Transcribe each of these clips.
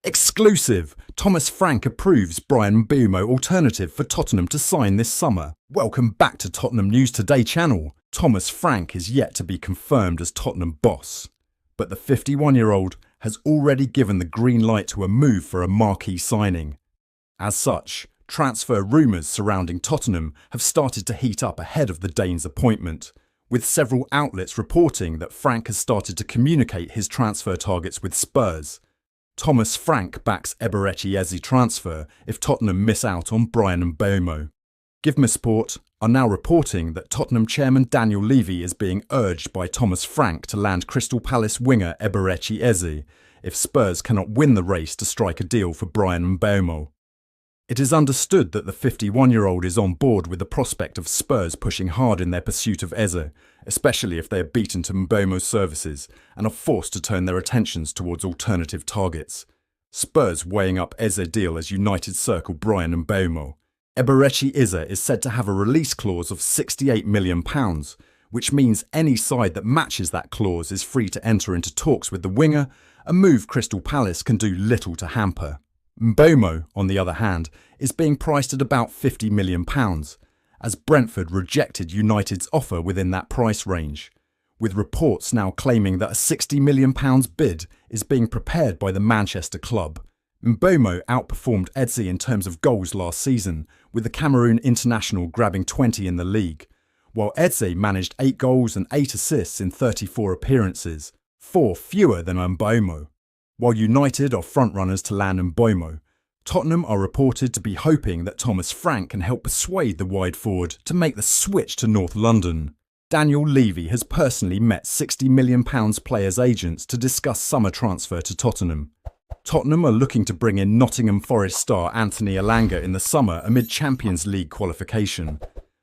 Exclusive! Thomas Frank approves Bryan Mbeumo alternative for Tottenham to sign this summer. Welcome back to Tottenham News Today channel. Thomas Frank is yet to be confirmed as Tottenham boss, but the 51-year-old has already given the green light to a move for a marquee signing. As such, transfer rumours surrounding Tottenham have started to heat up ahead of the Dane's appointment, with several outlets reporting that Frank has started to communicate his transfer targets with Spurs. Thomas Frank backs Eberechi Eze transfer if Tottenham miss out on Bryan Mbeumo. GIVEMESPORT are now reporting that Tottenham chairman Daniel Levy is being urged by Thomas Frank to land Crystal Palace winger Eberechi Eze if Spurs cannot win the race to strike a deal for Bryan Mbeumo. It is understood that the 51-year-old is on board with the prospect of Spurs pushing hard in their pursuit of Eze, especially if they are beaten to Mbeumo's services and are forced to turn their attentions towards alternative targets. Spurs weighing up Eze deal as United circle Bryan Mbeumo. Eberechi Eze is said to have a release clause of £68 million, which means any side that matches that clause is free to enter into talks with the winger, a move Crystal Palace can do little to hamper. Mbeumo, on the other hand, is being priced at about £50 million, as Brentford rejected United's offer within that price range, with reports now claiming that a £60 million bid is being prepared by the Manchester club. Mbeumo outperformed Eze in terms of goals last season, with the Cameroon international grabbing 20 in the league, while Eze managed 8 goals and 8 assists in 34 appearances, 4 fewer than Mbeumo. While United are frontrunners to land Mbeumo, Tottenham are reported to be hoping that Thomas Frank can help persuade the wide forward to make the switch to North London. Daniel Levy has personally met £60 million players' agents to discuss summer transfer to Tottenham. Tottenham are looking to bring in Nottingham Forest star Anthony Elanga in the summer amid Champions League qualification.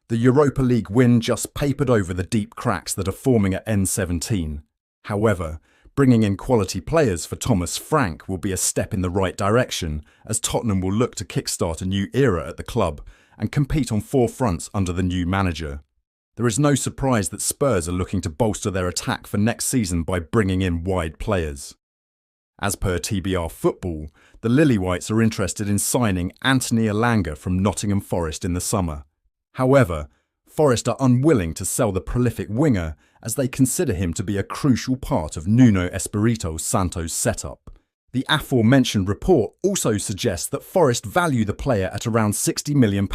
The Europa League win just papered over the deep cracks that are forming at N17. However, bringing in quality players for Thomas Frank will be a step in the right direction, as Tottenham will look to kickstart a new era at the club and compete on 4 fronts under the new manager. There is no surprise that Spurs are looking to bolster their attack for next season by bringing in wide players. As per TBR Football, the Lilywhites are interested in signing Anthony Elanga from Nottingham Forest in the summer. However, Forest are unwilling to sell the prolific winger as they consider him to be a crucial part of Nuno Espirito Santo's setup. The aforementioned report also suggests that Forest value the player at around £60 million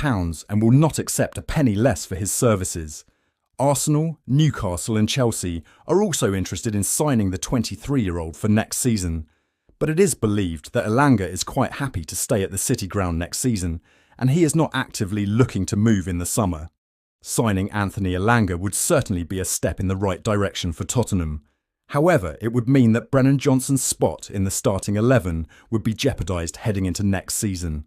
and will not accept a penny less for his services. Arsenal, Newcastle and Chelsea are also interested in signing the 23-year-old for next season, but it is believed that Elanga is quite happy to stay at the City Ground next season and he is not actively looking to move in the summer. Signing Anthony Elanga would certainly be a step in the right direction for Tottenham. However, it would mean that Brennan Johnson's spot in the starting 11 would be jeopardised heading into next season.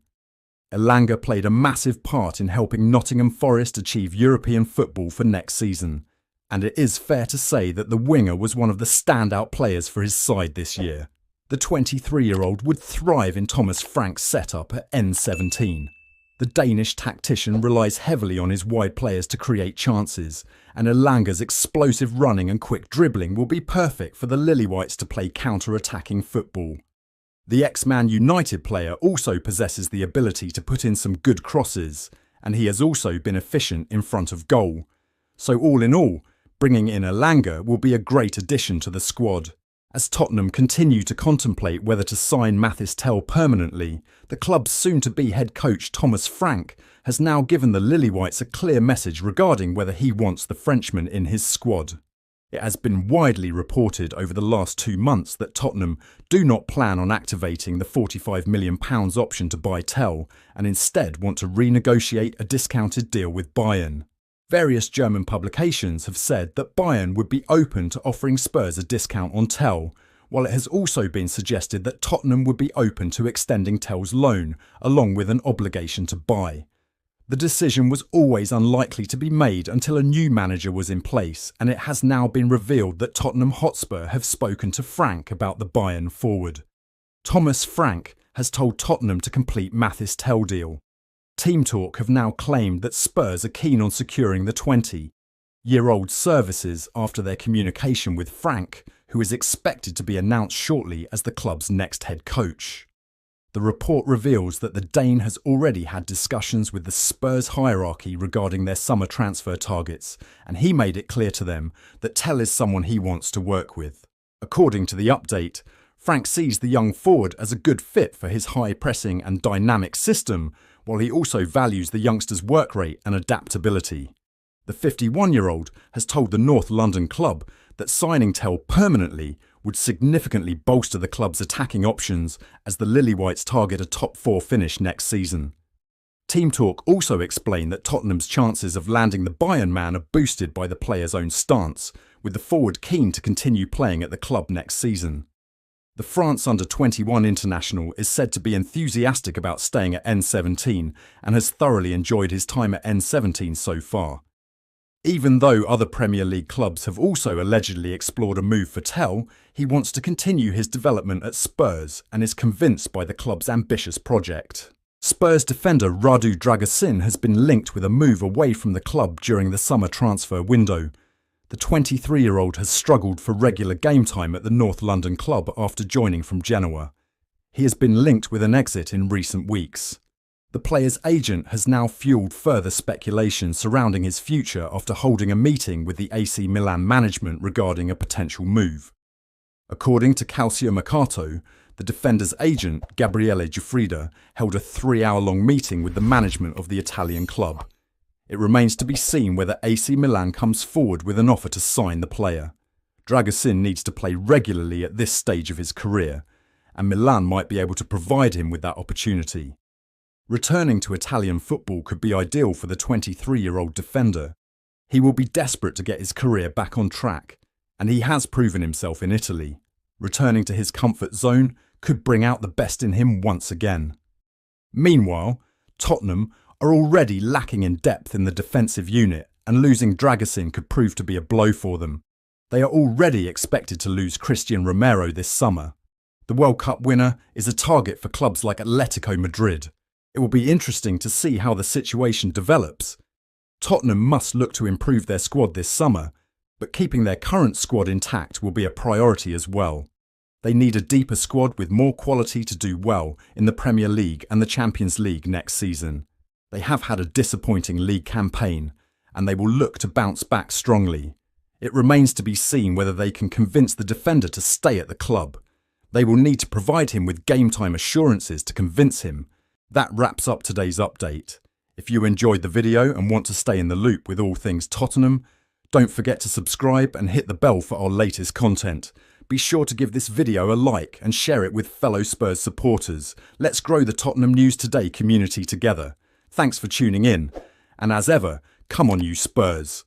Elanga played a massive part in helping Nottingham Forest achieve European football for next season, and it is fair to say that the winger was one of the standout players for his side this year. The 23-year-old would thrive in Thomas Frank's setup at N17. The Danish tactician relies heavily on his wide players to create chances, and Elanga's explosive running and quick dribbling will be perfect for the Lilywhites to play counter-attacking football. The ex-Man United player also possesses the ability to put in some good crosses, and he has also been efficient in front of goal. So all in all, bringing in Elanga will be a great addition to the squad. As Tottenham continue to contemplate whether to sign Mathys Tel permanently, the club's soon-to-be head coach Thomas Frank has now given the Lilywhites a clear message regarding whether he wants the Frenchman in his squad. It has been widely reported over the last 2 months that Tottenham do not plan on activating the £45 million option to buy Tel and instead want to renegotiate a discounted deal with Bayern. Various German publications have said that Bayern would be open to offering Spurs a discount on Tel, while it has also been suggested that Tottenham would be open to extending Tel's loan, along with an obligation to buy. The decision was always unlikely to be made until a new manager was in place, and it has now been revealed that Tottenham Hotspur have spoken to Frank about the Bayern forward. Thomas Frank has told Tottenham to complete Mathys Tel deal. Team Talk have now claimed that Spurs are keen on securing the 20-year-old services after their communication with Frank, who is expected to be announced shortly as the club's next head coach. The report reveals that the Dane has already had discussions with the Spurs hierarchy regarding their summer transfer targets, and he made it clear to them that Tell is someone he wants to work with. According to the update, Frank sees the young forward as a good fit for his high-pressing and dynamic system, while he also values the youngster's work rate and adaptability. The 51-year-old has told the North London club that signing Tell permanently would significantly bolster the club's attacking options as the Lilywhites target a top 4 finish next season. Team Talk also explained that Tottenham's chances of landing the Bayern man are boosted by the player's own stance, with the forward keen to continue playing at the club next season. The France under-21 international is said to be enthusiastic about staying at N17 and has thoroughly enjoyed his time at N17 so far. Even though other Premier League clubs have also allegedly explored a move for Tell, he wants to continue his development at Spurs and is convinced by the club's ambitious project. Spurs defender Radu Dragusin has been linked with a move away from the club during the summer transfer window. The 23-year-old has struggled for regular game time at the North London club after joining from Genoa. He has been linked with an exit in recent weeks. The player's agent has now fueled further speculation surrounding his future after holding a meeting with the AC Milan management regarding a potential move. According to Calcio Mercato, the defender's agent, Gabriele Giuffrida, held a 3-hour-long meeting with the management of the Italian club. It remains to be seen whether AC Milan comes forward with an offer to sign the player. Dragusin needs to play regularly at this stage of his career, and Milan might be able to provide him with that opportunity. Returning to Italian football could be ideal for the 23-year-old defender. He will be desperate to get his career back on track, and he has proven himself in Italy. Returning to his comfort zone could bring out the best in him once again. Meanwhile, Tottenham are already lacking in depth in the defensive unit, and losing Dragusin could prove to be a blow for them. They are already expected to lose Christian Romero this summer. The World Cup winner is a target for clubs like Atletico Madrid. It will be interesting to see how the situation develops. Tottenham must look to improve their squad this summer, but keeping their current squad intact will be a priority as well. They need a deeper squad with more quality to do well in the Premier League and the Champions League next season. They have had a disappointing league campaign, and they will look to bounce back strongly. It remains to be seen whether they can convince the defender to stay at the club. They will need to provide him with game time assurances to convince him. That wraps up today's update. If you enjoyed the video and want to stay in the loop with all things Tottenham, don't forget to subscribe and hit the bell for our latest content. Be sure to give this video a like and share it with fellow Spurs supporters. Let's grow the Tottenham News Today community together. Thanks for tuning in, and as ever, come on you Spurs.